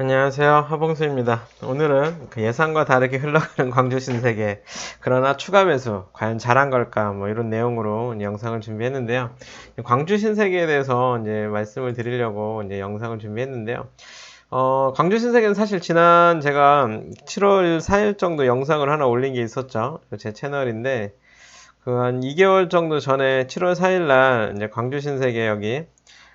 안녕하세요. 하봉수입니다. 오늘은 그 예상과 다르게 흘러가는 광주 신세계, 그러나 추가 매수, 과연 잘한 걸까? 뭐 이런 내용으로 영상을 준비했는데요. 광주 신세계에 대해서 이제 말씀을 드리려고 이제 영상을 준비했는데요. 광주 신세계는 사실 지난 제가 7월 4일 정도 영상을 하나 올린 게 있었죠. 제 채널인데, 그 한 2개월 정도 전에 7월 4일 날 이제 광주 신세계 여기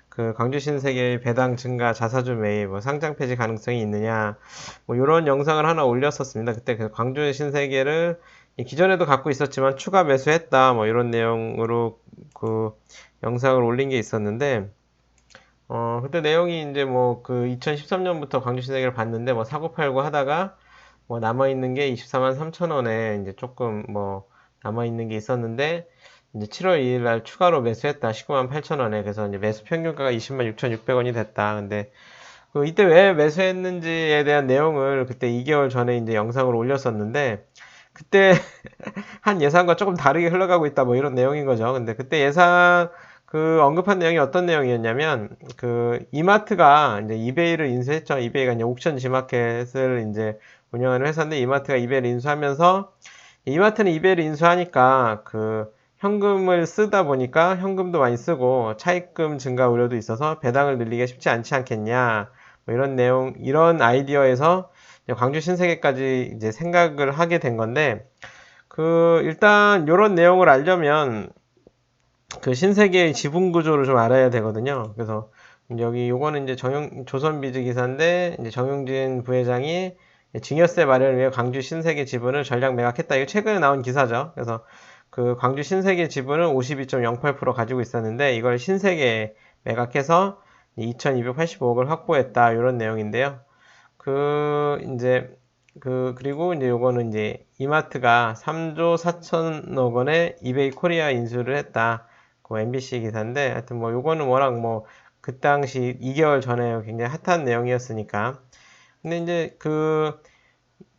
그 광주 신세계의 배당 증가 자사주 매입, 뭐 상장 폐지 가능성이 있느냐, 뭐 이런 영상을 하나 올렸었습니다. 그때 그 광주 신세계를 기존에도 갖고 있었지만 추가 매수했다, 뭐 이런 내용으로 그 영상을 올린 게 있었는데, 그때 내용이 이제 뭐 그 2013년부터 광주 신세계를 봤는데 뭐 사고 팔고 하다가 뭐 남아있는 게 24만 3천 원에 이제 조금 뭐 남아있는 게 있었는데, 이제 7월 2일 날 추가로 매수했다. 19만 8천 원에. 그래서 이제 매수 평균가가 20만 6,600원이 됐다. 근데 그 이때 왜 매수했는지에 대한 내용을 그때 2개월 전에 이제 영상으로 올렸었는데, 그때 한 예상과 조금 다르게 흘러가고 있다. 뭐 이런 내용인 거죠. 근데 그때 예상 그 언급한 내용이 어떤 내용이었냐면, 그 이마트가 이제 이베이를 인수했죠. 이베이가 이제 옥션 지마켓을 이제 운영하는 회사인데, 이마트가 이베이를 인수하면서, 이마트는 이베이를 인수하니까 그 현금을 쓰다 보니까 현금도 많이 쓰고 차입금 증가 우려도 있어서 배당을 늘리기가 쉽지 않지 않겠냐, 뭐 이런 내용, 이런 아이디어에서 광주 신세계까지 이제 생각을 하게 된 건데, 그 일단 이런 내용을 알려면 그 신세계의 지분 구조를 좀 알아야 되거든요. 그래서 여기 요거는 이제 조선비즈 기사인데, 이제 정용진 부회장이 증여세 마련을 위해 광주 신세계 지분을 전량 매각했다. 이거 최근에 나온 기사죠. 그래서 그 광주 신세계 지분을 52.08% 가지고 있었는데, 이걸 신세계에 매각해서 2,285억을 확보했다. 이런 내용인데요. 그리고 이제 요거는 이제 이마트가 3조 4천억 원의 이베이 코리아 인수를 했다. 그 MBC 기사인데, 하여튼 뭐 요거는 워낙 뭐 그 당시 2개월 전에 굉장히 핫한 내용이었으니까. 근데 이제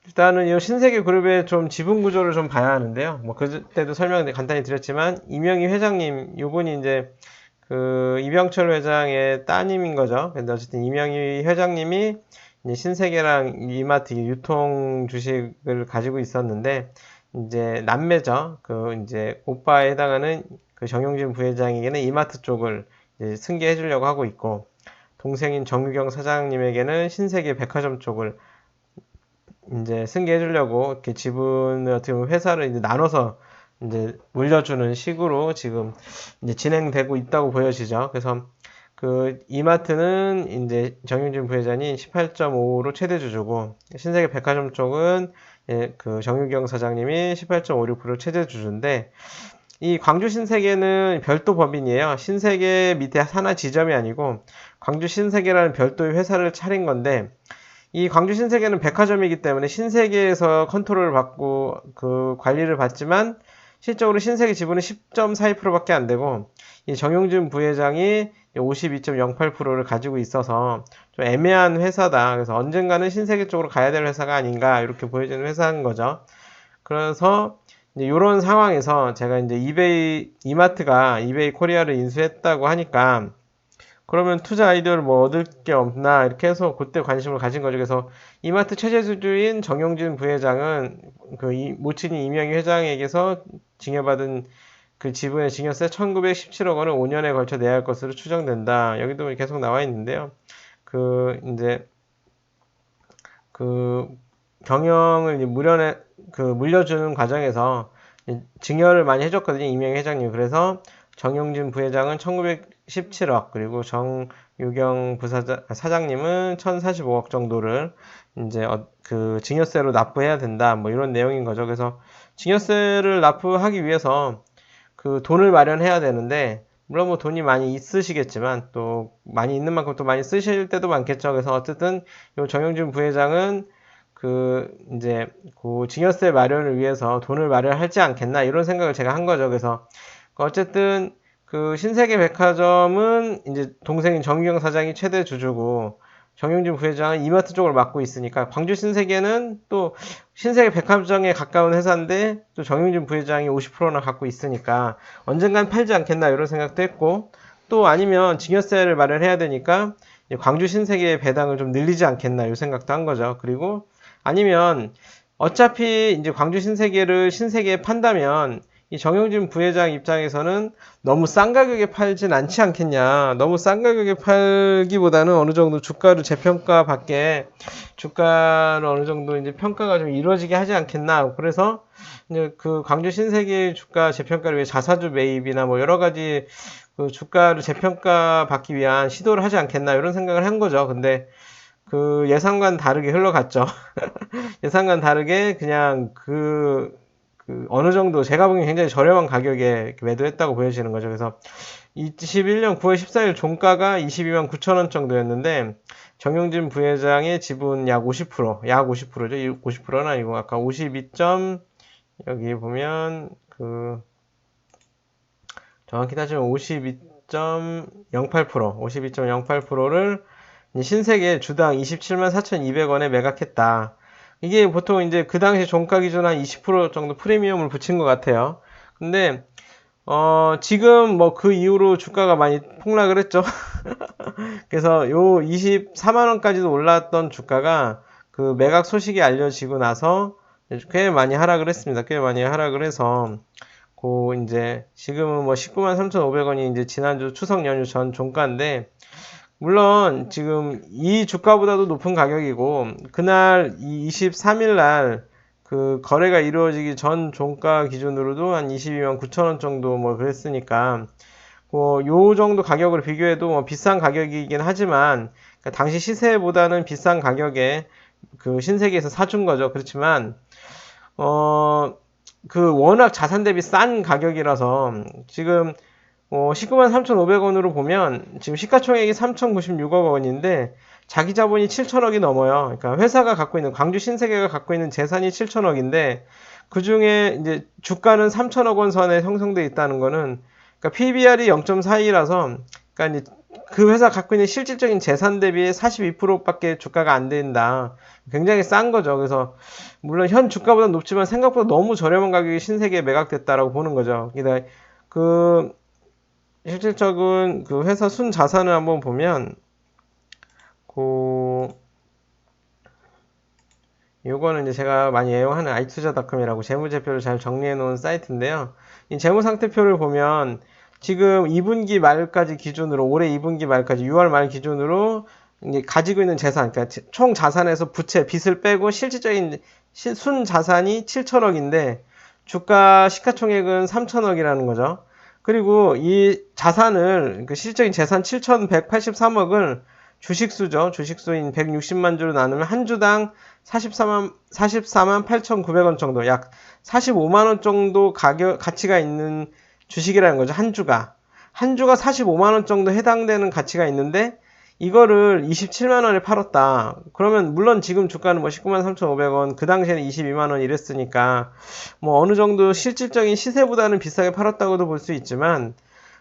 일단은 이 신세계 그룹의 좀 지분 구조를 좀 봐야 하는데요. 뭐 그때도 설명 간단히 드렸지만, 이명희 회장님, 요분이 이제 그 이병철 회장의 따님인 거죠. 근데 어쨌든 이명희 회장님이 이제 신세계랑 이마트 유통 주식을 가지고 있었는데, 이제 남매죠. 그 이제 오빠에 해당하는 그 정용진 부회장에게는 이마트 쪽을 이제 승계해 주려고 하고 있고, 동생인 정유경 사장님에게는 신세계 백화점 쪽을 이제 승계해 주려고 이렇게 지분을 어떻게 보면 회사를 이제 나눠서 이제 물려주는 식으로 지금 이제 진행되고 있다고 보여지죠. 그래서 그 이마트는 이제 정용진 부회장이 18.55로 최대 주주고, 신세계 백화점 쪽은 그 정유경 사장님이 18.56% 최대 주주인데, 이 광주 신세계는 별도 법인이에요. 신세계 밑에 하나 지점이 아니고 광주 신세계라는 별도의 회사를 차린 건데, 이 광주 신세계는 백화점이기 때문에 신세계에서 컨트롤을 받고 그 관리를 받지만, 실적으로 신세계 지분은 10.42%밖에 안 되고, 이 정용진 부회장이 52.08%를 가지고 있어서 좀 애매한 회사다. 그래서 언젠가는 신세계 쪽으로 가야 될 회사가 아닌가, 이렇게 보여지는 회사인 거죠. 그래서 이제 이런 상황에서 제가 이제 이마트가 이베이 코리아를 인수했다고 하니까, 그러면 투자 아이디어를 뭐 얻을 게 없나, 이렇게 해서 그때 관심을 가진 거죠. 그래서 이마트 최재수주인 정용진 부회장은 그 모친인 이명희 회장에게서 증여받은 그 지분의 증여세 1917억 원을 5년에 걸쳐 내야 할 것으로 추정된다. 여기도 계속 나와 있는데요. 이제 그 경영을 물려주는 과정에서 증여를 많이 해줬거든요, 이명희 회장님. 그래서 정용진 부회장은 1917억, 그리고 정유경 사장님은 1045억 정도를 이제 그 증여세로 납부해야 된다, 뭐 이런 내용인 거죠. 그래서 증여세를 납부하기 위해서 그 돈을 마련해야 되는데, 물론 뭐 돈이 많이 있으시겠지만 또 많이 있는 만큼 또 많이 쓰실 때도 많겠죠. 그래서 어쨌든 이 정영준 부회장은 이제 그 증여세 마련을 위해서 돈을 마련하지 않겠나, 이런 생각을 제가 한 거죠. 그래서 어쨌든 그 신세계 백화점은 이제 동생인 정유경 사장이 최대 주주고, 정용진 부회장은 이마트 쪽을 맡고 있으니까, 광주 신세계는 또 신세계 백화점에 가까운 회사인데 또 정용진 부회장이 50%나 갖고 있으니까 언젠간 팔지 않겠나, 이런 생각도 했고, 또 아니면 증여세를 마련해야 되니까 광주 신세계의 배당을 좀 늘리지 않겠나 이 생각도 한 거죠. 그리고 아니면 어차피 이제 광주 신세계에 판다면 이 정용진 부회장 입장에서는 너무 싼 가격에 팔진 않지 않겠냐. 너무 싼 가격에 팔기보다는 어느 정도 주가를 재평가 받게 주가를 어느 정도 이제 평가가 좀 이루어지게 하지 않겠나. 그래서 이제 그 광주 신세계 주가 재평가를 위해 자사주 매입이나 뭐 여러 가지 그 주가를 재평가 받기 위한 시도를 하지 않겠나 이런 생각을 한 거죠. 근데 그 예상과는 다르게 흘러갔죠. 예상과는 다르게 그냥 어느 정도 제가 보기엔 굉장히 저렴한 가격에 매도했다고 보여지는 거죠. 그래서 21년 9월 14일 종가가 22만 9천 원 정도였는데 정용진 부회장의 지분 약 50%죠. 50%는 아니고 아까 52. 여기 보면 정확히 따지면 52.08%를 신세계 주당 27만 4,200원에 매각했다. 이게 보통 이제 그 당시 종가 기준 한 20% 정도 프리미엄을 붙인 것 같아요. 근데 지금 뭐 그 이후로 주가가 많이 폭락을 했죠. 그래서 요 24만원까지도 올랐던 주가가 그 매각 소식이 알려지고 나서 꽤 많이 하락을 했습니다. 꽤 많이 하락을 해서 이제 지금은 뭐 19만 3,500원이 이제 지난주 추석 연휴 전 종가인데 물론 지금 이 주가보다도 높은 가격이고 그날 23일 날 그 거래가 이루어지기 전 종가 기준으로도 한 22만 9천 원 정도 뭐 그랬으니까 요 정도 가격을 비교해도 뭐 비싼 가격이긴 하지만 그러니까 당시 시세보다는 비싼 가격에 그 신세계에서 사준 거죠. 그렇지만 워낙 자산 대비 싼 가격이라서 지금 19만 3,500원으로 보면 지금 시가총액이 3,096억 원인데 자기 자본이 7천억이 넘어요. 그러니까 회사가 갖고 있는 광주 신세계가 갖고 있는 재산이 7천억인데 그 중에 이제 주가는 3천억 원 선에 형성돼 있다는 거는 그러니까 PBR이 0.42라서 그러니까 이제 그 회사 갖고 있는 실질적인 재산 대비의 42%밖에 주가가 안 된다. 굉장히 싼 거죠. 그래서 물론 현 주가보다 높지만 생각보다 너무 저렴한 가격이 신세계에 매각됐다라고 보는 거죠. 실질적인 그 회사 순 자산을 한번 보면 요거는 이제 제가 많이 애용하는 i투자닷컴이라고 재무제표를 잘 정리해 놓은 사이트인데요. 이 재무상태표를 보면 지금 2분기 말까지 기준으로 올해 2분기 말까지 6월 말 기준으로 이제 가지고 있는 재산, 그러니까 총 자산에서 부채, 빚을 빼고 실질적인 순 자산이 7천억인데 주가 시가총액은 3천억이라는 거죠. 그리고 이 자산을 그 실질적인 재산 7,183억을 주식수죠. 주식수인 160만 주로 나누면 한 주당 44만 8,900원 정도, 약 45만 원 정도 가치가 있는 주식이라는 거죠. 한 주가 45만 원 정도 해당되는 가치가 있는데 이거를 27만 원에 팔았다. 그러면 물론 지금 주가는 뭐 19만 3,500원, 그 당시에는 22만 원 이랬으니까 뭐 어느 정도 실질적인 시세보다는 비싸게 팔았다고도 볼 수 있지만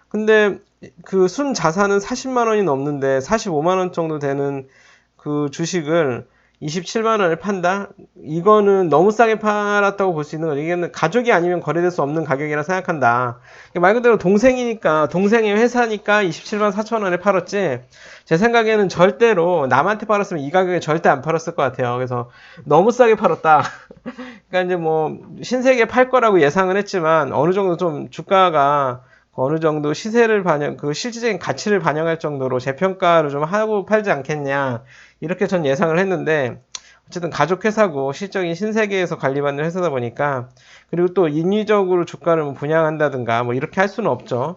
근데 그 순 자산은 40만 원이 넘는데 45만 원 정도 되는 그 주식을 27만 원에 판다? 이거는 너무 싸게 팔았다고 볼 수 있는 거죠. 이게 가족이 아니면 거래될 수 없는 가격이라 생각한다. 말 그대로 동생의 회사니까 27만 4천 원에 팔았지, 제 생각에는 절대로 남한테 팔았으면 이 가격에 절대 안 팔았을 것 같아요. 그래서 너무 싸게 팔았다. 그러니까 이제 뭐 신세계 팔 거라고 예상은 했지만 어느 정도 좀 주가가 어느 정도 시세를 그 실질적인 가치를 반영할 정도로 재평가를 좀 하고 팔지 않겠냐, 이렇게 전 예상을 했는데 어쨌든 가족회사고 실적인 신세계에서 관리받는 회사다 보니까, 그리고 또 인위적으로 주가를 뭐 분양한다든가 뭐 이렇게 할 수는 없죠.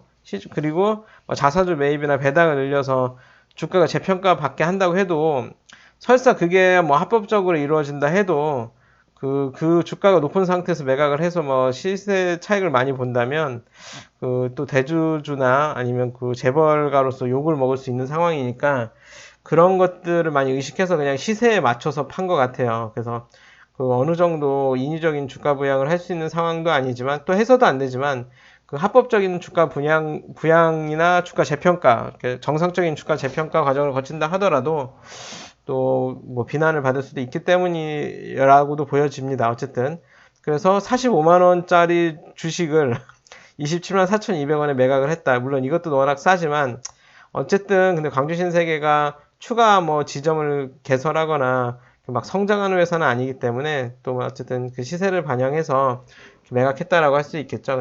그리고 뭐 자사주 매입이나 배당을 늘려서 주가가 재평가 받게 한다고 해도 설사 그게 뭐 합법적으로 이루어진다 해도 그 주가가 높은 상태에서 매각을 해서 뭐 시세 차익을 많이 본다면 또 대주주나 아니면 그 재벌가로서 욕을 먹을 수 있는 상황이니까 그런 것들을 많이 의식해서 그냥 시세에 맞춰서 판 것 같아요. 그래서 어느 정도 인위적인 주가 부양을 할 수 있는 상황도 아니지만 또 해서도 안 되지만 그 합법적인 주가 부양이나 주가 재평가, 정상적인 주가 재평가 과정을 거친다 하더라도 또 뭐 비난을 받을 수도 있기 때문이라고도 보여집니다. 어쨌든 그래서 45만 원짜리 주식을 27만 4,200원에 매각을 했다. 물론 이것도 워낙 싸지만 어쨌든 근데 광주 신세계가 추가 뭐 지점을 개설하거나 막 성장하는 회사는 아니기 때문에 또 어쨌든 그 시세를 반영해서 매각했다라고 할 수 있겠죠.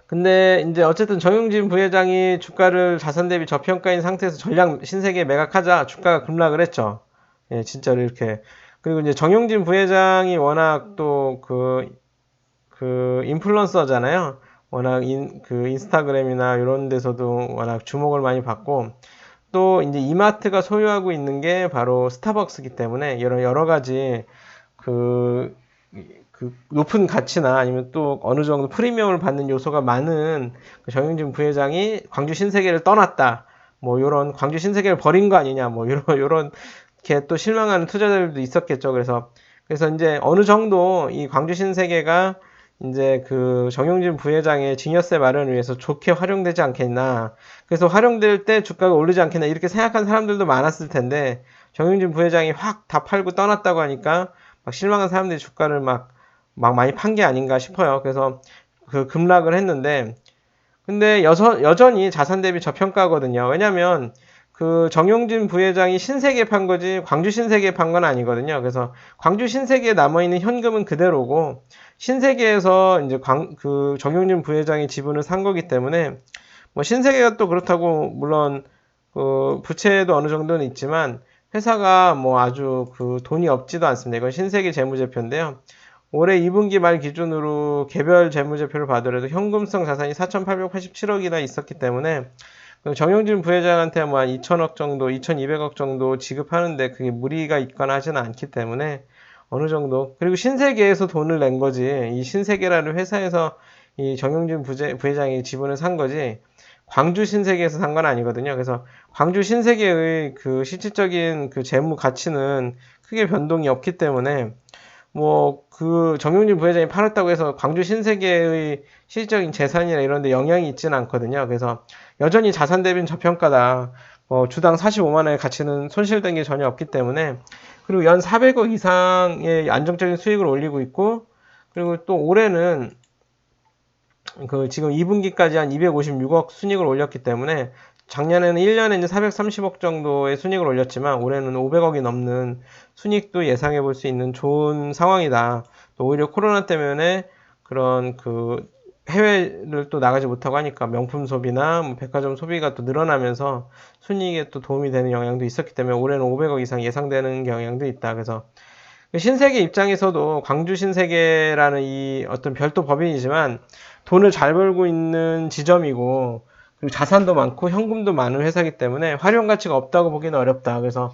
근데 이제 어쨌든 정용진 부회장이 주가를 자산 대비 저평가인 상태에서 전량 신세계에 매각하자 주가가 급락을 했죠. 예, 진짜로 이렇게. 그리고 이제 정용진 부회장이 워낙 또 그 인플루언서잖아요. 워낙 그 인스타그램이나 이런 데서도 워낙 주목을 많이 받고 또 이제 이마트가 소유하고 있는 게 바로 스타벅스이기 때문에 여러 가지 그, 그 높은 가치나 아니면 또 어느 정도 프리미엄을 받는 요소가 많은 그 정영진 부회장이 광주 신세계를 떠났다. 뭐 요런 광주 신세계를 버린 거 아니냐. 뭐 요런 게 또 실망하는 투자자들도 있었겠죠. 그래서 이제 어느 정도 이 광주 신세계가 이제 그 정용진 부회장의 증여세 마련을 위해서 좋게 활용되지 않겠나. 그래서 활용될 때 주가가 오르지 않겠나 이렇게 생각한 사람들도 많았을 텐데 정용진 부회장이 확 다 팔고 떠났다고 하니까 막 실망한 사람들이 주가를 막 많이 판 게 아닌가 싶어요. 그래서 그 급락을 했는데 근데 여전히 자산 대비 저평가거든요. 왜냐면 그 정용진 부회장이 신세계 판 거지 광주 신세계 판 건 아니거든요. 그래서 광주 신세계에 남아있는 현금은 그대로고 신세계에서 이제 그 정용진 부회장이 지분을 산 거기 때문에 뭐 신세계가 또 그렇다고 물론 그 부채도 어느 정도는 있지만 회사가 뭐 아주 그 돈이 없지도 않습니다. 이건 신세계 재무제표인데요. 올해 2분기 말 기준으로 개별 재무제표를 봐더라도 현금성 자산이 4,887억이나 있었기 때문에 정용진 부회장한테 뭐 한 2천억 정도, 2,200억 정도 지급하는데 그게 무리가 있거나 하지는 않기 때문에 어느 정도. 그리고 신세계에서 돈을 낸 거지. 이 신세계라는 회사에서 이 정용진 부회장이 지분을 산 거지. 광주 신세계에서 산 건 아니거든요. 그래서 광주 신세계의 그 실질적인 그 재무 가치는 크게 변동이 없기 때문에 뭐 그 정용진 부회장이 팔았다고 해서 광주 신세계의 실질적인 재산이나 이런 데 영향이 있지는 않거든요. 그래서 여전히 자산 대비는 저평가다. 주당 45만 원의 가치는 손실된 게 전혀 없기 때문에 그리고 연 400억 이상의 안정적인 수익을 올리고 있고 그리고 또 올해는 그 지금 2분기까지 한 256억 순익을 올렸기 때문에 작년에는 1년에 이제 430억 정도의 순익을 올렸지만 올해는 500억이 넘는 순익도 예상해 볼 수 있는 좋은 상황이다. 또 오히려 코로나 때문에 그런 그 해외를 또 나가지 못하고 하니까 명품 소비나 뭐 백화점 소비가 또 늘어나면서 순이익에 또 도움이 되는 영향도 있었기 때문에 올해는 500억 이상 예상되는 경향도 있다. 그래서 신세계 입장에서도 광주 신세계라는 이 어떤 별도 법인이지만 돈을 잘 벌고 있는 지점이고 그리고 자산도 많고 현금도 많은 회사이기 때문에 활용 가치가 없다고 보기는 어렵다. 그래서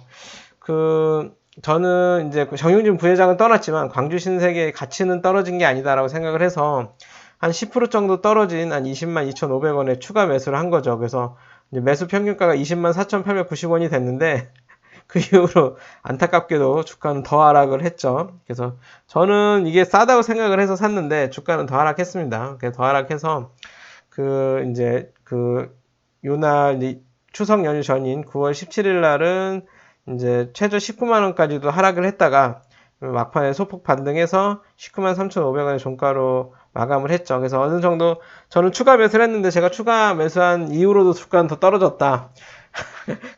저는 이제 정용진 부회장은 떠났지만 광주 신세계의 가치는 떨어진 게 아니다라고 생각을 해서 한 10% 정도 떨어진 한 20만 2,500원에 추가 매수를 한 거죠. 그래서 이제 매수 평균가가 20만 4,890원이 됐는데 그 이후로 안타깝게도 주가는 더 하락을 했죠. 그래서 저는 이게 싸다고 생각을 해서 샀는데 주가는 더 하락했습니다. 그래서 더 하락해서 요날 추석 연휴 전인 9월 17일 날은 이제 최저 19만 원까지도 하락을 했다가 막판에 소폭 반등해서 19만 3,500원의 종가로 마감을 했죠. 그래서 어느 정도 저는 추가 매수를 했는데 제가 추가 매수한 이후로도 주가는 더 떨어졌다.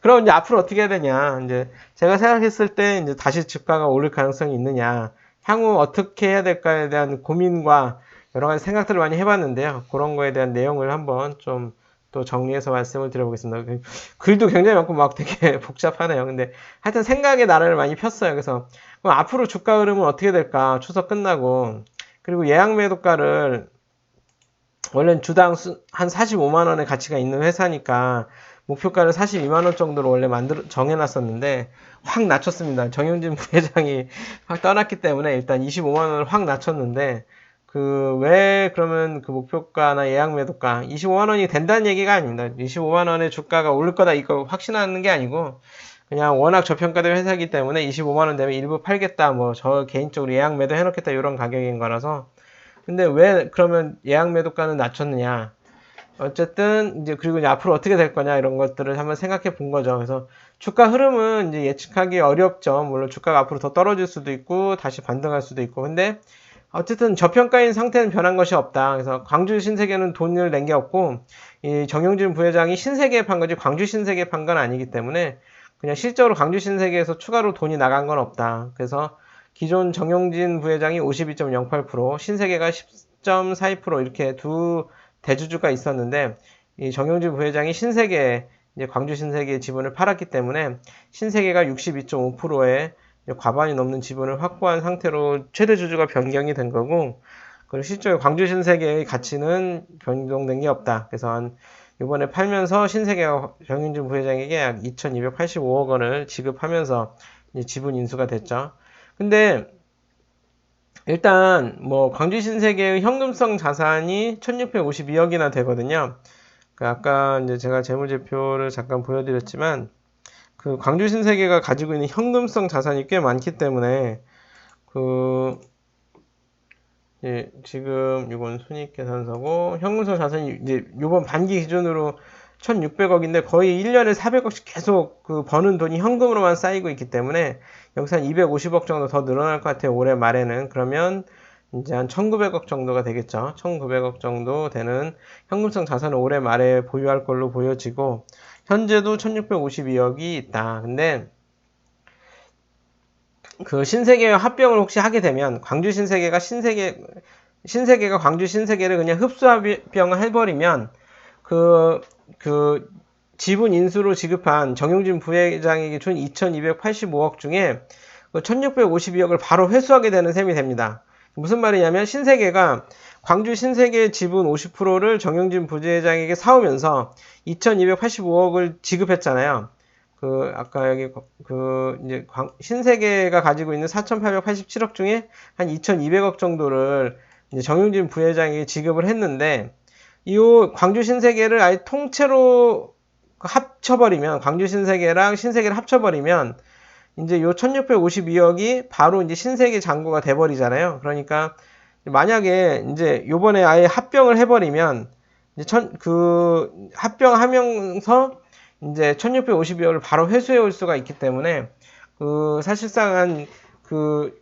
그럼 이제 앞으로 어떻게 해야 되냐? 이제 제가 생각했을 때 이제 다시 주가가 오를 가능성이 있느냐? 향후 어떻게 해야 될까에 대한 고민과 여러 가지 생각들을 많이 해봤는데요. 그런 거에 대한 내용을 한번 좀 또 정리해서 말씀을 드려보겠습니다. 글도 굉장히 많고 막 되게 복잡하네요. 근데 하여튼 생각의 나래를 많이 폈어요. 그래서 그럼 앞으로 주가 흐름은 어떻게 될까? 추석 끝나고 그리고 예약 매도가를 원래는 주당 한 45만 원의 가치가 있는 회사니까 목표가를 42만 원 정도로 원래 정해놨었는데 확 낮췄습니다. 정용진 부회장이 확 떠났기 때문에 일단 25만 원을 확 낮췄는데 왜 그러면 그 목표가나 예약 매도가 25만 원이 된다는 얘기가 아닙니다. 25만 원의 주가가 오를 거다 이거 확신하는 게 아니고 그냥 워낙 저평가된 회사이기 때문에 25만 원 되면 일부 팔겠다 뭐 저 개인적으로 예약 매도 해놓겠다 이런 가격인 거라서 근데 왜 그러면 예약 매도가는 낮췄느냐 어쨌든 이제 그리고 이제 앞으로 어떻게 될 거냐 이런 것들을 한번 생각해 본 거죠. 그래서 주가 흐름은 이제 예측하기 어렵죠. 물론 주가가 앞으로 더 떨어질 수도 있고 다시 반등할 수도 있고 근데 어쨌든 저평가인 상태는 변한 것이 없다. 그래서 광주 신세계는 돈을 낸 게 없고 이 정용진 부회장이 신세계에 판 거지 광주 신세계에 판 건 아니기 때문에 그냥 실적으로 광주 신세계에서 추가로 돈이 나간 건 없다. 그래서 기존 정용진 부회장이 52.08%, 신세계가 10.42% 이렇게 두 대주주가 있었는데 이 정용진 부회장이 신세계 이제 광주 신세계 지분을 팔았기 때문에 신세계가 62.5%의 과반이 넘는 지분을 확보한 상태로 최대 주주가 변경이 된 거고, 그리고 실제로 광주 신세계의 가치는 변동된 게 없다. 그래서 이번에 팔면서 신세계가 정윤준 부회장에게 약 2,285억 원을 지급하면서 지분 인수가 됐죠. 근데 일단 뭐 광주 신세계의 현금성 자산이 1,652억이나 되거든요. 아까 이제 제가 재무제표를 잠깐 보여드렸지만 그 광주 신세계가 가지고 있는 현금성 자산이 꽤 많기 때문에 예, 지금 이건 순이익계산서고 현금성 자산이 이제 이번 반기 기준으로 1,600억인데 거의 1년에 400억씩 계속 그 버는 돈이 현금으로만 쌓이고 있기 때문에 여기서 한 250억 정도 더 늘어날 것 같아요. 올해 말에는. 그러면 이제 한 1,900억 정도가 되겠죠. 1,900억 정도 되는 현금성 자산을 올해 말에 보유할 걸로 보여지고 현재도 1,652억이 있다. 근데 그 신세계와 합병을 혹시 하게 되면 광주 신세계가 신세계가 광주 신세계를 그냥 흡수합병을 해버리면 그 지분 인수로 지급한 정용진 부회장에게 준 2,285억 중에 그 1,652억을 바로 회수하게 되는 셈이 됩니다. 무슨 말이냐면 신세계가 광주 신세계 지분 50%를 정용진 부회장에게 사오면서 2,285억을 지급했잖아요. 아까 여기, 이제, 신세계가 가지고 있는 4,887억 중에 한 2,200억 정도를 이제 정용진 부회장에게 지급을 했는데, 이 광주 신세계를 아예 통째로 합쳐버리면, 광주 신세계랑 신세계를 합쳐버리면, 이제 요 1,652억이 바로 이제 신세계 잔고가 돼버리잖아요. 그러니까, 만약에 이제 요번에 아예 합병을 해버리면, 이제 합병하면서 이제 1,652억을 바로 회수해 올 수가 있기 때문에 사실상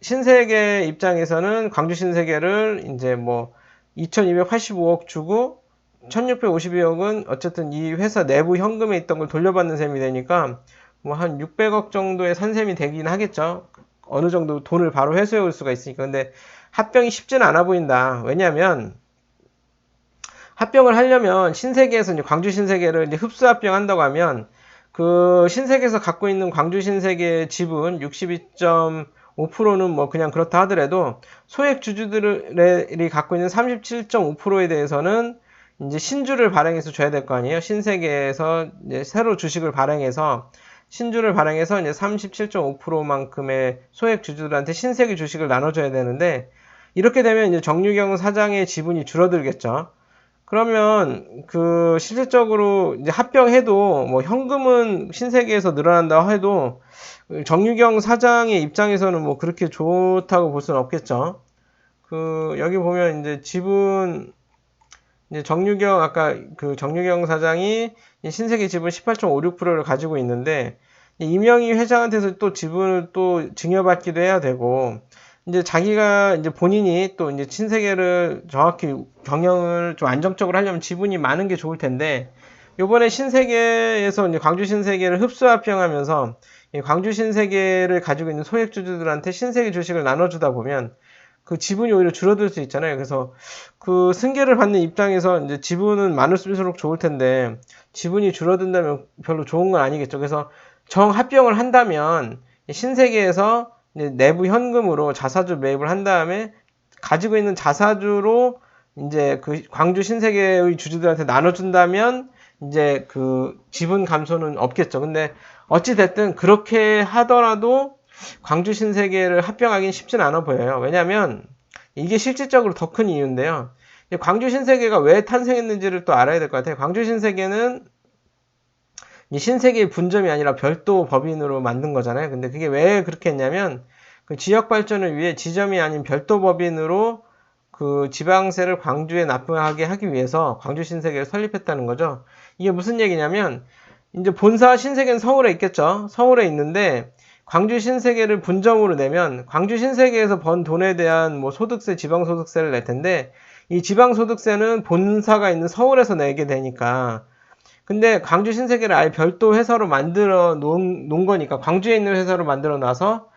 신세계 입장에서는 광주 신세계를 이제 뭐 2,285억 주고 1,652억은 어쨌든 이 회사 내부 현금에 있던 걸 돌려받는 셈이 되니까 뭐 한 600억 정도의 산셈이 되긴 하겠죠. 어느 정도 돈을 바로 회수해 올 수가 있으니까. 근데 합병이 쉽지는 않아 보인다. 왜냐면 합병을 하려면 신세계에서 이제 광주 신세계를 이제 흡수 합병한다고 하면 그 신세계에서 갖고 있는 광주 신세계 지분 62.5%는 뭐 그냥 그렇다 하더라도 소액 주주들이 갖고 있는 37.5%에 대해서는 이제 신주를 발행해서 줘야 될 거 아니에요. 신세계에서 이제 새로 주식을 발행해서 신주를 발행해서 이제 37.5%만큼의 소액 주주들한테 신세계 주식을 나눠줘야 되는데 이렇게 되면 이제 정유경 사장의 지분이 줄어들겠죠. 그러면 실질적으로 이제 합병해도 뭐 현금은 신세계에서 늘어난다고 해도 정유경 사장의 입장에서는 뭐 그렇게 좋다고 볼 수는 없겠죠. 여기 보면 이제 지분 이제 아까 정유경 사장이 신세계 지분 18.56%를 가지고 있는데 이명희 회장한테서 또 지분을 또 증여받기도 해야 되고 이제 자기가 이제 본인이 또 이제 신세계를 정확히 경영을 좀 안정적으로 하려면 지분이 많은 게 좋을 텐데 요번에 신세계에서 이제 광주 신세계를 흡수합병하면서 광주 신세계를 가지고 있는 소액주주들한테 신세계 주식을 나눠주다 보면 그 지분이 오히려 줄어들 수 있잖아요. 그래서 승계를 받는 입장에서 이제 지분은 많을수록 좋을 텐데 지분이 줄어든다면 별로 좋은 건 아니겠죠. 그래서 정합병을 한다면 신세계에서 내부 현금으로 자사주 매입을 한 다음에 가지고 있는 자사주로 이제 광주 신세계의 주주들한테 나눠준다면 이제 지분 감소는 없겠죠. 근데 어찌됐든 그렇게 하더라도 광주 신세계를 합병하기는 쉽진 않아 보여요. 왜냐면 이게 실질적으로 더 큰 이유인데요. 광주 신세계가 왜 탄생했는지를 또 알아야 될 것 같아요. 광주 신세계는 이 신세계의 분점이 아니라 별도 법인으로 만든 거잖아요. 근데 그게 왜 그렇게 했냐면 지역 발전을 위해 지점이 아닌 별도 법인으로 지방세를 광주에 납부하게 하기 위해서 광주 신세계를 설립했다는 거죠. 이게 무슨 얘기냐면 이제 본사 신세계는 서울에 있겠죠. 서울에 있는데 광주 신세계를 분점으로 내면 광주 신세계에서 번 돈에 대한 뭐 소득세, 지방소득세를 낼 텐데 이 지방소득세는 본사가 있는 서울에서 내게 되니까 근데 광주 신세계를 아예 별도 회사로 만들어 놓은 거니까 광주에 있는 회사로 만들어 놔서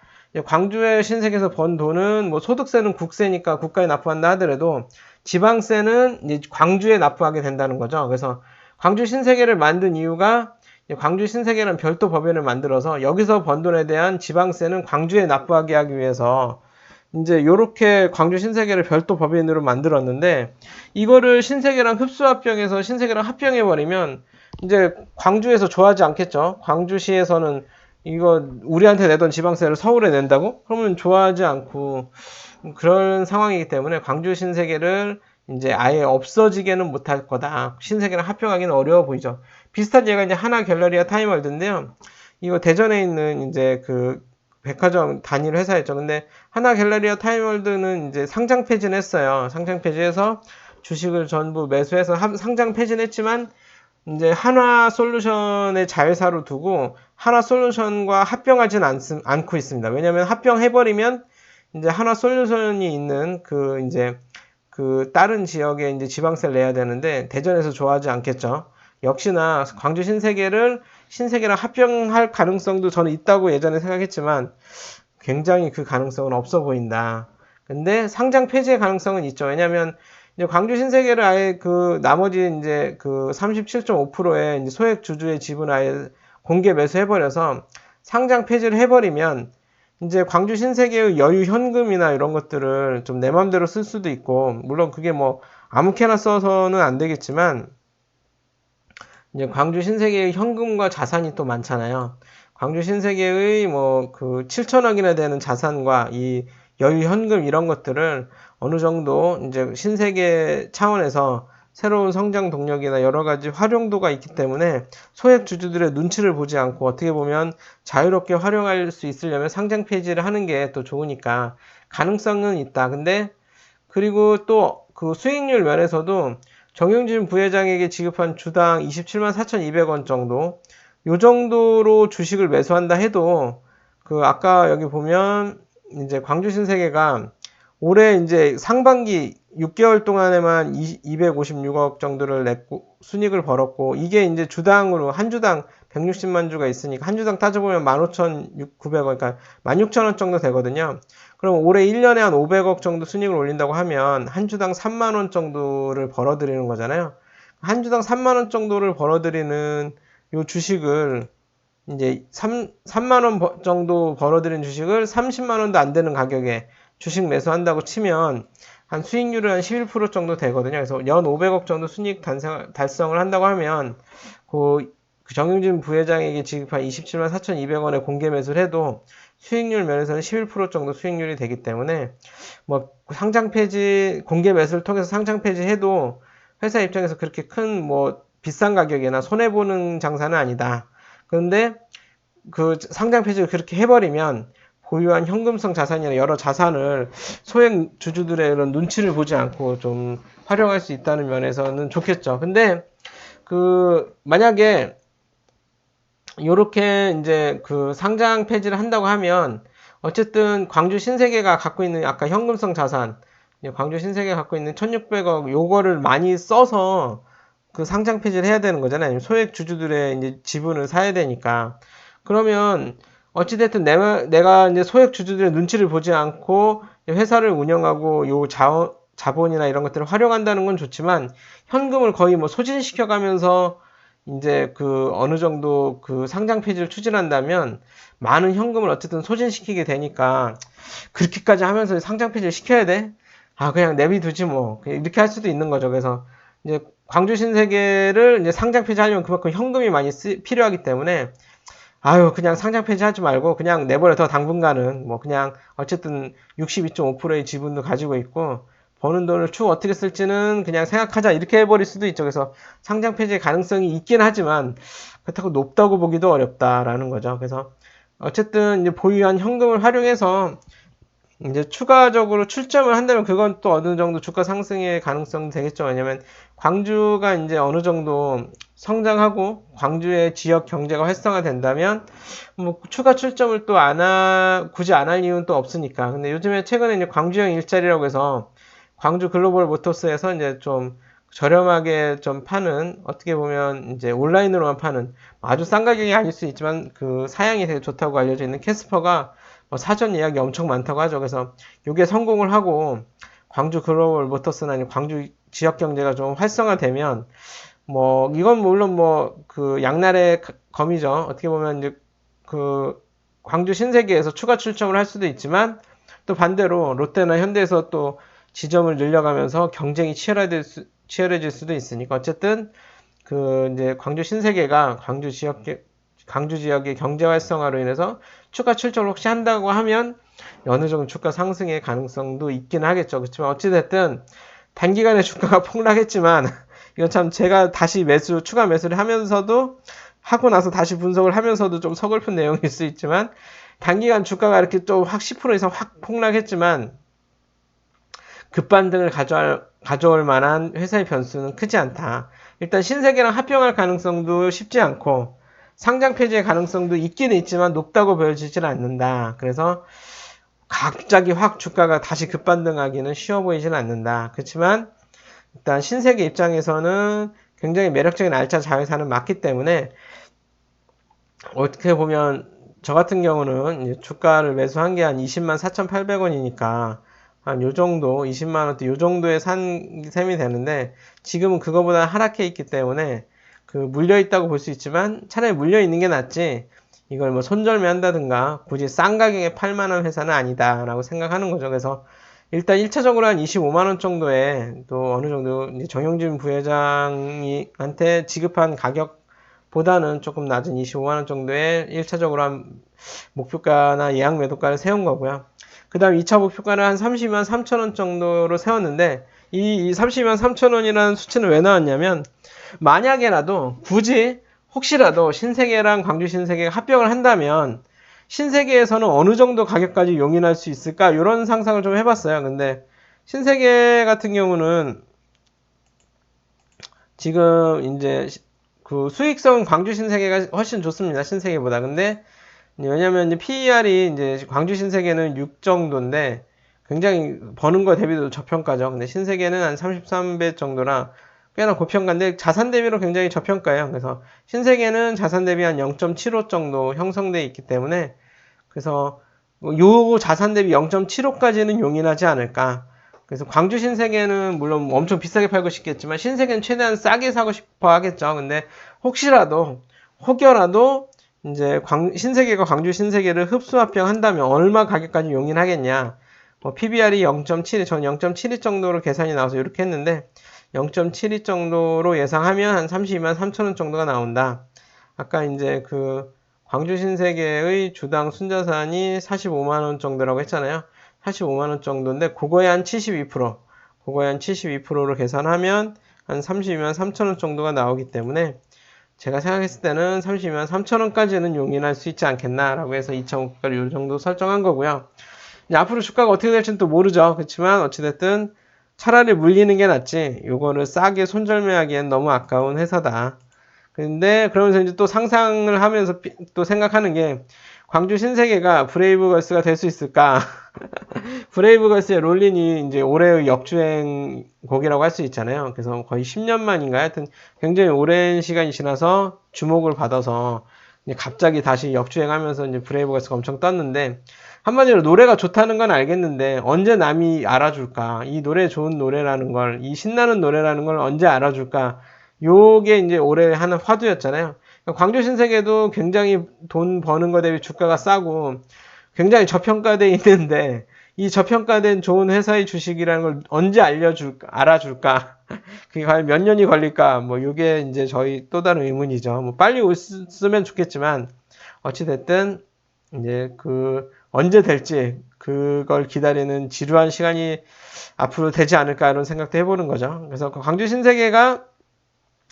광주의 신세계에서 번 돈은 뭐 소득세는 국세니까 국가에 납부한다 하더라도 지방세는 이제 광주에 납부하게 된다는 거죠. 그래서 광주 신세계를 만든 이유가 광주 신세계라는 별도 법인을 만들어서 여기서 번 돈에 대한 지방세는 광주에 납부하게 하기 위해서 이제 요렇게 광주 신세계를 별도 법인으로 만들었는데 이거를 신세계랑 흡수합병해서 신세계랑 합병해버리면 이제 광주에서 좋아하지 않겠죠. 광주시에서는 이거 우리한테 내던 지방세를 서울에 낸다고? 그러면 좋아하지 않고 그런 상황이기 때문에 광주 신세계를 이제 아예 없어지게는 못할 거다. 신세계랑 합병하기는 어려워 보이죠. 비슷한 예가 이제 하나 갤러리아 타임월드인데요. 이거 대전에 있는 이제 그 백화점 단일 회사였죠. 근데 하나 갤러리아 타임월드는 이제 상장 폐지했어요. 상장 폐지해서 주식을 전부 매수해서 상장 폐지했지만 이제 한화솔루션의 자회사로 두고 한화솔루션과 합병하진 않고 있습니다. 왜냐하면 합병해버리면 이제 한화솔루션이 있는 그 이제 그 다른 지역에 이제 지방세를 내야 되는데 대전에서 좋아하지 않겠죠. 역시나 광주 신세계랑 합병할 가능성도 저는 있다고 예전에 생각했지만 굉장히 그 가능성은 없어 보인다. 근데 상장 폐지의 가능성은 있죠. 왜냐하면 이제 광주 신세계를 아예 그 나머지 이제 그 37.5%의 이제 소액 주주의 지분 아예 공개 매수해버려서 상장 폐지를 해버리면 이제 광주 신세계의 여유 현금이나 이런 것들을 좀 내 맘대로 쓸 수도 있고 물론 그게 뭐 아무렇게나 써서는 안 되겠지만 이제 광주 신세계의 현금과 자산이 또 많잖아요. 광주 신세계의 뭐 그 7천억이나 되는 자산과 이 여유 현금 이런 것들을 어느 정도 이제 신세계 차원에서 새로운 성장 동력이나 여러 가지 활용도가 있기 때문에 소액 주주들의 눈치를 보지 않고 어떻게 보면 자유롭게 활용할 수 있으려면 상장 폐지를 하는 게 또 좋으니까 가능성은 있다. 근데 그리고 또 그 수익률 면에서도 정용진 부회장에게 지급한 주당 27만 4,200원 정도 요 정도로 주식을 매수한다 해도 그 아까 여기 보면 이제 광주 신세계가 올해 이제 상반기 6개월 동안에만 256억 정도를 냈고 순이익을 벌었고 이게 이제 주당으로 한 주당 160만 주가 있으니까 한 주당 따져보면 15,900원 그러니까 16,000원 정도 되거든요. 그럼 올해 1년에 한 500억 정도 순이익을 올린다고 하면 한 주당 3만 원 정도를 벌어들이는 거잖아요. 한 주당 3만 원 정도를 벌어들이는 요 주식을 이제 3만 원 정도 벌어들인 주식을 30만 원도 안 되는 가격에 주식 매수한다고 치면 한 수익률은 한 11% 정도 되거든요. 그래서 연 500억 정도 순이익 달성을 한다고 하면 그 정용진 부회장에게 지급한 27만 4,200원에 공개 매수를 해도 수익률 면에서는 11% 정도 수익률이 되기 때문에 뭐 상장 폐지 공개 매수를 통해서 상장 폐지해도 회사 입장에서 그렇게 큰 뭐 비싼 가격이나 손해 보는 장사는 아니다. 그런데 그 상장 폐지를 그렇게 해버리면 보유한 현금성 자산이나 여러 자산을 소액 주주들의 이런 눈치를 보지 않고 좀 활용할 수 있다는 면에서는 좋겠죠. 근데 그 만약에 요렇게 이제 그 상장 폐지를 한다고 하면 어쨌든 광주 신세계가 갖고 있는 아까 현금성 자산 광주 신세계가 갖고 있는 1,600억 요거를 많이 써서 그 상장 폐지를 해야 되는 거잖아요. 소액 주주들의 이제 지분을 사야 되니까. 그러면 어찌됐든 내가 이제 소액 주주들의 눈치를 보지 않고 회사를 운영하고 요 자본이나 이런 것들을 활용한다는 건 좋지만 현금을 거의 뭐 소진시켜 가면서 이제 그 어느 정도 그 상장 폐지를 추진한다면 많은 현금을 어쨌든 소진시키게 되니까 그렇게까지 하면서 상장 폐지를 시켜야 돼? 아, 그냥 내비두지 뭐. 이렇게 할 수도 있는 거죠. 그래서 이제 광주 신세계를 이제 상장 폐지하려면 그만큼 현금이 많이 필요하기 때문에 아유, 그냥 상장 폐지하지 말고 그냥 내버려 더 당분간은 뭐 그냥 어쨌든 62.5%의 지분도 가지고 있고 버는 돈을 추후 어떻게 쓸지는 그냥 생각하자 이렇게 해버릴 수도 있죠. 그래서 상장 폐지의 가능성이 있긴 하지만 그렇다고 높다고 보기도 어렵다라는 거죠. 그래서 어쨌든 이제 보유한 현금을 활용해서 이제 추가적으로 출점을 한다면 그건 또 어느 정도 주가 상승의 가능성 되겠죠. 왜냐면 광주가 이제 어느 정도 성장하고 광주의 지역 경제가 활성화된다면 뭐 추가 출점을 또 굳이 안 할 이유는 또 없으니까. 근데 요즘에 최근에 이제 광주형 일자리라고 해서 광주 글로벌 모터스에서 이제 좀 저렴하게 좀 파는, 어떻게 보면 이제 온라인으로만 파는, 아주 싼 가격이 아닐 수 있지만 그 사양이 되게 좋다고 알려져 있는 캐스퍼가 뭐 사전 예약이 엄청 많다고 하죠. 그래서 이게 성공을 하고 광주 글로벌 모터스나 광주 지역 경제가 좀 활성화되면 뭐 이건 물론 뭐 그 양날의 검이죠. 어떻게 보면 이제 그 광주 신세계에서 추가 출점을 할 수도 있지만 또 반대로 롯데나 현대에서 또 지점을 늘려가면서 경쟁이 치열해질 수도 있으니까 어쨌든 그 이제 광주 신세계가 광주 지역의 경제 활성화로 인해서 추가 출점을 혹시 한다고 하면 어느 정도 주가 상승의 가능성도 있긴 하겠죠. 그렇지만 어찌됐든 단기간에 주가가 폭락했지만 이건 참 제가 다시 추가 매수를 하면서도 하고 나서 다시 분석을 하면서도 좀 서글픈 내용일 수 있지만 단기간 주가가 이렇게 좀 확 10% 이상 확 폭락했지만 급반등을 가져올 만한 회사의 변수는 크지 않다. 일단 신세계랑 합병할 가능성도 쉽지 않고 상장 폐지의 가능성도 있기는 있지만 높다고 보여지질 않는다. 그래서 갑자기 확 주가가 다시 급반등하기는 쉬워 보이진 않는다. 그렇지만 일단 신세계 입장에서는 굉장히 매력적인 알짜 자회사는 맞기 때문에 어떻게 보면 저 같은 경우는 주가를 매수한 게 한 20만 4,800원이니까 한 요 정도 20만 원대 요 정도에 산 셈이 되는데 지금은 그거보다 하락해 있기 때문에 그 물려 있다고 볼 수 있지만 차라리 물려 있는 게 낫지 이걸 뭐 손절매 한다든가 굳이 싼 가격에 팔 만한 회사는 아니다라고 생각하는 거죠. 그래서 일단 1차적으로 한 25만 원 정도에 또 어느 정도 정용진 부회장한테 지급한 가격보다는 조금 낮은 25만 원 정도의 1차적으로 한 목표가나 예약 매도가를 세운 거고요. 그 다음 2차 목표가는 한 32만 3천 원 정도로 세웠는데 이 32만 3천 원이라는 수치는 왜 나왔냐면 만약에라도 굳이 혹시라도 신세계랑 광주 신세계가 합병을 한다면 신세계에서는 어느 정도 가격까지 용인할 수 있을까 이런 상상을 좀 해봤어요. 근데 신세계 같은 경우는 지금 이제 그 수익성 광주 신세계가 훨씬 좋습니다. 신세계보다. 근데 왜냐면 이제 PER이 이제 광주 신세계는 6 정도인데 굉장히 버는 거 대비도 저평가죠. 근데 신세계는 한 33배 정도라 꽤나 고평가인데 자산 대비로 굉장히 저평가예요. 그래서 신세계는 자산 대비 한 0.75 정도 형성돼 있기 때문에 그래서 요 자산 대비 0.75까지는 용인하지 않을까. 그래서 광주 신세계는 물론 엄청 비싸게 팔고 싶겠지만 신세계는 최대한 싸게 사고 싶어 하겠죠. 근데 혹여라도 이제 신세계가 광주 신세계를 흡수 합병한다면 얼마 가격까지 용인하겠냐. PBR이 0.72, 전 0.72 정도로 계산이 나와서 이렇게 했는데 0.72 정도로 예상하면 한 32만 3천 원 정도가 나온다. 아까 이제 그 광주 신세계의 주당 순자산이 45만 원 정도라고 했잖아요. 45만 원 정도인데 그거에 한 72%, 그거에 한 72%로 계산하면 한 32만 3천 원 정도가 나오기 때문에 제가 생각했을 때는 32만 3천 원까지는 용인할 수 있지 않겠나라고 해서 2,500가를 이 정도 설정한 거고요. 앞으로 주가가 어떻게 될지는 또 모르죠. 그렇지만 어찌됐든 차라리 물리는 게 낫지 요거를 싸게 손절매하기엔 너무 아까운 회사다. 근데 그러면서 이제 또 상상을 하면서 또 생각하는 게 광주 신세계가 브레이브걸스가 될 수 있을까? 브레이브걸스의 롤린이 이제 올해의 역주행 곡이라고 할 수 있잖아요. 그래서 거의 10년 만인가 하여튼 굉장히 오랜 시간이 지나서 주목을 받아서 갑자기 다시 역주행하면서 이제 브레이브걸스가 엄청 떴는데 한마디로 노래가 좋다는 건 알겠는데 언제 남이 알아줄까? 이 노래 좋은 노래라는 걸, 이 신나는 노래라는 걸 언제 알아줄까? 요게 이제 올해 하는 화두였잖아요. 광주 신세계도 굉장히 돈 버는 거 대비 주가가 싸고 굉장히 저평가돼 있는데 이 저평가된 좋은 회사의 주식이라는 걸 언제 알아줄까? 그게 과연 몇 년이 걸릴까? 뭐 요게 이제 저희 또 다른 의문이죠. 뭐 빨리 쓰면 좋겠지만 어찌됐든 이제 그 언제 될지 그걸 기다리는 지루한 시간이 앞으로 되지 않을까 이런 생각도 해보는 거죠. 그래서 광주 신세계가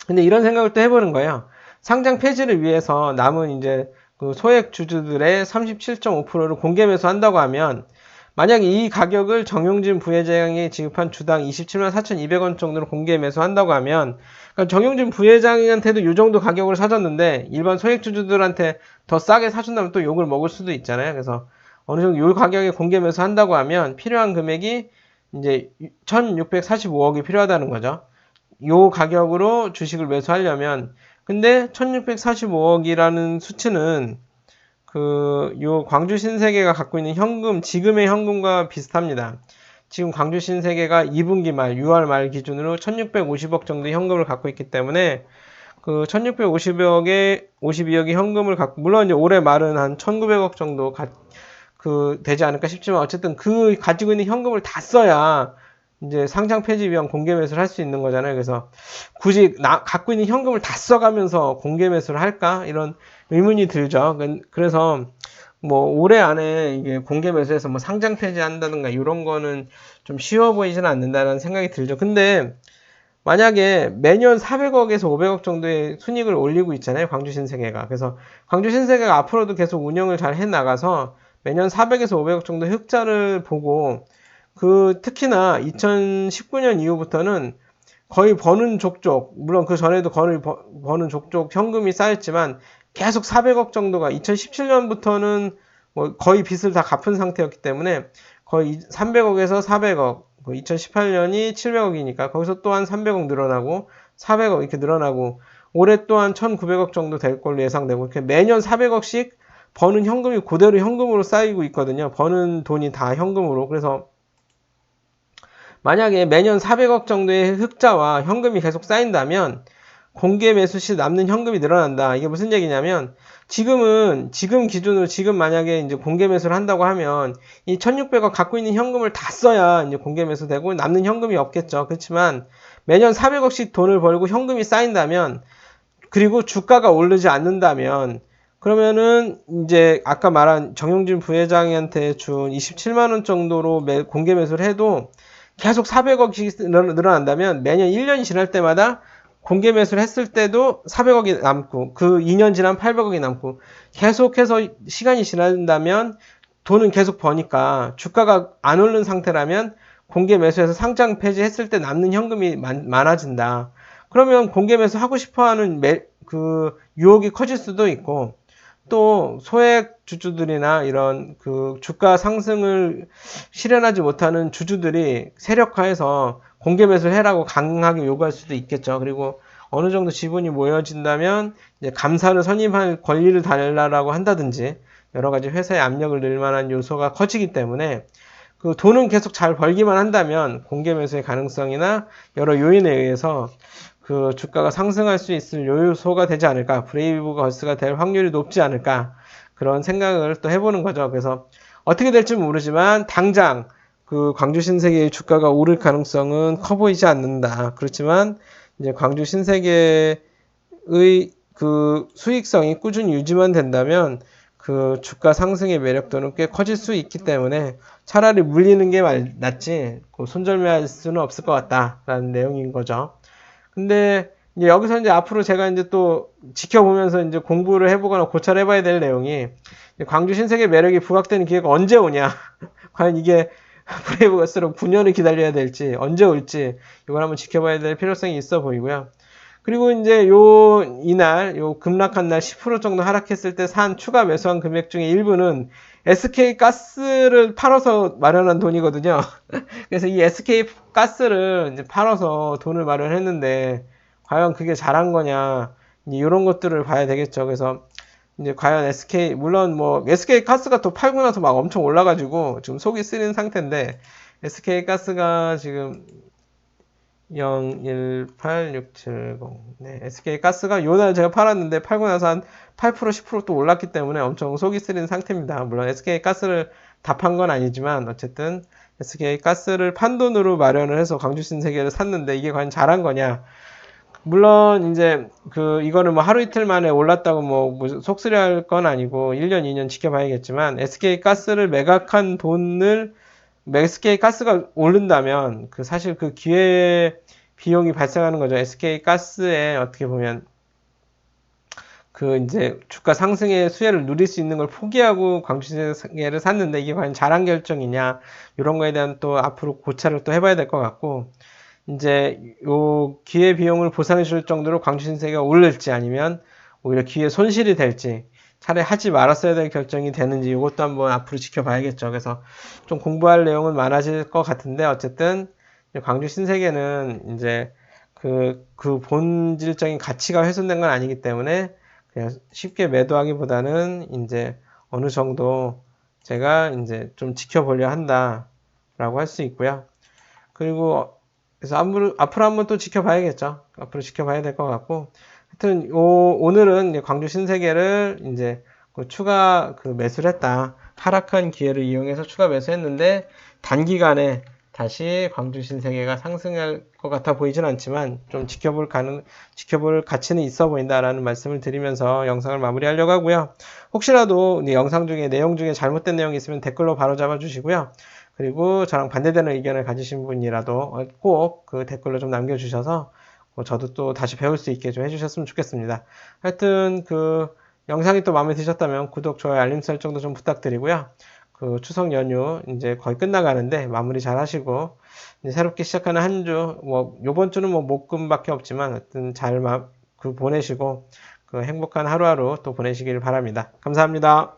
근데 이런 생각을 또 해보는 거예요. 상장 폐지를 위해서 남은 이제 그 소액 주주들의 37.5%를 공개 매수한다고 하면 만약 이 가격을 정용진 부회장이 지급한 주당 27만 4,200원 정도로 공개 매수한다고 하면, 그러니까 정용진 부회장한테도 이 정도 가격을 사줬는데 일반 소액주주들한테 더 싸게 사준다면 또 욕을 먹을 수도 있잖아요. 그래서 어느 정도 이 가격에 공개 매수한다고 하면 필요한 금액이 이제 1,645억이 필요하다는 거죠. 이 가격으로 주식을 매수하려면. 근데 1,645억이라는 수치는 요 광주 신세계가 갖고 있는 현금, 지금의 현금과 비슷합니다. 지금 광주 신세계가 2분기 말, 6월 말 기준으로 1,650억 정도의 현금을 갖고 있기 때문에 1,650억에 52억의 현금을 갖고, 물론 이제 올해 말은 한 1,900억 정도 되지 않을까 싶지만, 어쨌든 가지고 있는 현금을 다 써야 이제 상장 폐지 위한 공개 매수를 할 수 있는 거잖아요. 그래서 굳이 갖고 있는 현금을 다 써가면서 공개 매수를 할까? 이런 의문이 들죠. 그래서 뭐 올해 안에 이게 공개 매수해서 뭐 상장 폐지한다든가 이런 거는 좀 쉬워 보이지는 않는다는 생각이 들죠. 근데 만약에 매년 400억에서 500억 정도의 순이익을 올리고 있잖아요. 광주 신세계가. 그래서 광주 신세계가 앞으로도 계속 운영을 잘 해나가서 매년 400에서 500억 정도 흑자를 보고, 특히나 2019년 이후부터는 거의 버는 족족, 물론 그 전에도 거의 버는 족족 현금이 쌓였지만 계속 400억 정도가, 2017년부터는 뭐 거의 빚을 다 갚은 상태였기 때문에 거의 300억에서 400억, 2018년이 700억이니까 거기서 또한 300억 늘어나고 400억 이렇게 늘어나고, 올해 또한 1900억 정도 될 걸로 예상되고, 이렇게 매년 400억씩 버는 현금이 그대로 현금으로 쌓이고 있거든요. 버는 돈이 다 현금으로. 그래서 만약에 매년 400억 정도의 흑자와 현금이 계속 쌓인다면 공개 매수 시 남는 현금이 늘어난다. 이게 무슨 얘기냐면, 지금 기준으로 지금 만약에 이제 공개 매수를 한다고 하면 이 1,600억 갖고 있는 현금을 다 써야 이제 공개 매수되고 남는 현금이 없겠죠. 그렇지만 매년 400억씩 돈을 벌고 현금이 쌓인다면, 그리고 주가가 오르지 않는다면, 그러면은 이제 아까 말한 정용진 부회장한테 준 27만 원 정도로 공개 매수를 해도 계속 400억씩 늘어난다면 매년 1년이 지날 때마다 공개 매수를 했을 때도 400억이 남고, 2년 지나면 800억이 남고, 계속해서 시간이 지난다면 돈은 계속 버니까 주가가 안 오른 상태라면 공개 매수해서 상장 폐지했을 때 남는 현금이 많아진다. 그러면 공개 매수 하고 싶어하는 유혹이 커질 수도 있고, 또 소액 주주들이나 이런 주가 상승을 실현하지 못하는 주주들이 세력화해서 공개 매수를 해라고 강하게 요구할 수도 있겠죠. 그리고 어느 정도 지분이 모여진다면 이제 감사를 선임할 권리를 달라라고 한다든지 여러 가지 회사의 압력을 넣을 만한 요소가 커지기 때문에, 돈은 계속 잘 벌기만 한다면 공개 매수의 가능성이나 여러 요인에 의해서 주가가 상승할 수 있을 요소가 되지 않을까, 브레이브 걸스가 될 확률이 높지 않을까, 그런 생각을 또 해보는 거죠. 그래서 어떻게 될지 모르지만 당장 광주 신세계의 주가가 오를 가능성은 커 보이지 않는다. 그렇지만 이제 광주 신세계의 수익성이 꾸준히 유지만 된다면 주가 상승의 매력도는 꽤 커질 수 있기 때문에 차라리 물리는 게 낫지 손절매할 수는 없을 것 같다라는 내용인 거죠. 근데 이제 여기서 이제 앞으로 제가 이제 또 지켜보면서 이제 공부를 해보거나 고찰을 해봐야 될 내용이, 광주 신세계 매력이 부각되는 기회가 언제 오냐. 과연 이게 브레이브걸스로 9년을 기다려야 될지, 언제 올지, 이걸 한번 지켜봐야 될 필요성이 있어 보이고요. 그리고 이제 이날 급락한 날 10% 정도 하락했을 때 추가 매수한 금액 중에 일부는 SK 가스를 팔아서 마련한 돈이거든요. 그래서 이 SK 가스를 이제 팔아서 돈을 마련했는데 과연 그게 잘한 거냐, 이런 것들을 봐야 되겠죠. 그래서 이제 과연 물론 뭐 SK 가스가 또 팔고 나서 막 엄청 올라가지고 지금 속이 쓰린 상태인데, SK 가스가 지금 018670. 네, SK 가스가 요날 제가 팔았는데 팔고 나서 한 8% 10% 또 올랐기 때문에 엄청 속이 쓰린 상태입니다. 물론 SK 가스를 다 판 건 아니지만 어쨌든 SK 가스를 판 돈으로 마련을 해서 광주 신세계를 샀는데 이게 과연 잘한 거냐. 물론 이제 이거는 뭐 하루 이틀 만에 올랐다고 뭐 속쓰려 할 건 아니고 1년 2년 지켜봐야겠지만, SK 가스를 매각한 돈을 SK 가스가 오른다면 사실 기회 비용이 발생하는 거죠. SK 가스에 어떻게 보면 그 이제 주가 상승의 수혜를 누릴 수 있는 걸 포기하고 광주시세계를 샀는데 이게 과연 잘한 결정이냐 이런 거에 대한 또 앞으로 고찰을 또 해봐야 될 것 같고 이제 요 기회 비용을 보상해 줄 정도로 광주신세계가 오를지 아니면 오히려 기회 손실이 될지 차라리 하지 말았어야 될 결정이 되는지 이것도 한번 앞으로 지켜봐야겠죠. 그래서 좀 공부할 내용은 많아질 것 같은데 어쨌든 광주신세계는 이제 그 본질적인 가치가 훼손된 건 아니기 때문에 그냥 쉽게 매도하기보다는 이제 어느 정도 제가 이제 좀 지켜보려 한다라고 할 수 있고요. 그리고 그래서 앞으로 한번 또 지켜봐야겠죠. 앞으로 지켜봐야 될 것 같고 하여튼 오늘은 광주 신세계를 이제 추가 매수를 했다. 하락한 기회를 이용해서 추가 매수했는데 단기간에 다시 광주 신세계가 상승할 것 같아 보이진 않지만 좀 지켜볼 가치는 있어 보인다라는 말씀을 드리면서 영상을 마무리하려고 하고요. 혹시라도 영상 중에 내용 중에 잘못된 내용이 있으면 댓글로 바로 잡아 주시고요. 그리고 저랑 반대되는 의견을 가지신 분이라도 꼭 그 댓글로 좀 남겨주셔서 저도 또 다시 배울 수 있게 좀 해주셨으면 좋겠습니다. 하여튼 영상이 또 마음에 드셨다면 구독, 좋아요, 알림 설정도 좀 부탁드리고요. 추석 연휴 이제 거의 끝나가는데 마무리 잘 하시고 이제 새롭게 시작하는 한 주, 요번 주는 목금밖에 없지만 하여튼 잘 보내시고 행복한 하루하루 또 보내시길 바랍니다. 감사합니다.